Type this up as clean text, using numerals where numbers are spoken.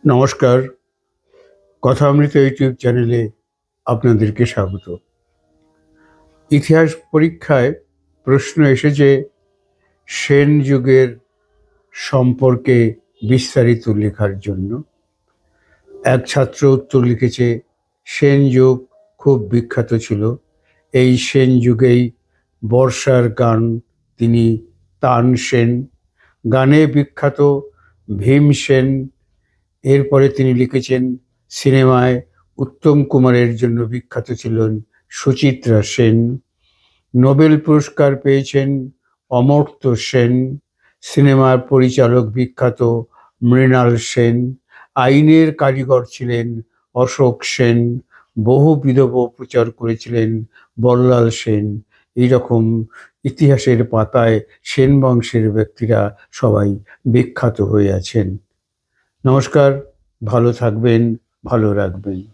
নমস্কার। কথা অমৃত ইউটিউব চ্যানেলে আপনাদেরকে স্বাগত। ইতিহাস পরীক্ষায় প্রশ্ন এসেছে সেন যুগের সম্পর্কে বিস্তারিত লেখার জন্য। এক ছাত্র উত্তর লিখেছে, সেন যুগ খুব বিখ্যাত ছিল। এই সেন যুগেই বর্ষার গান তিনি তানসেন, গানে বিখ্যাত ভীমসেন। এরপরে তিনি লিখেছেন, সিনেমায় উত্তম কুমারের জন্য বিখ্যাত ছিলেন সুচিত্রা সেন। নোবেল পুরস্কার পেয়েছেন অমর্ত্য সেন। সিনেমার পরিচালক বিখ্যাত মৃণাল সেন। আইনের কারিগর ছিলেন অশোক সেন। বহু বিধবা প্রচার করেছিলেন বল্লাল সেন। এইরকম ইতিহাসের পাতায় সেন বংশের ব্যক্তিরা সবাই বিখ্যাত হয়ে আছেন। নমস্কার, ভালো থাকবেন, ভালো রাখবেন।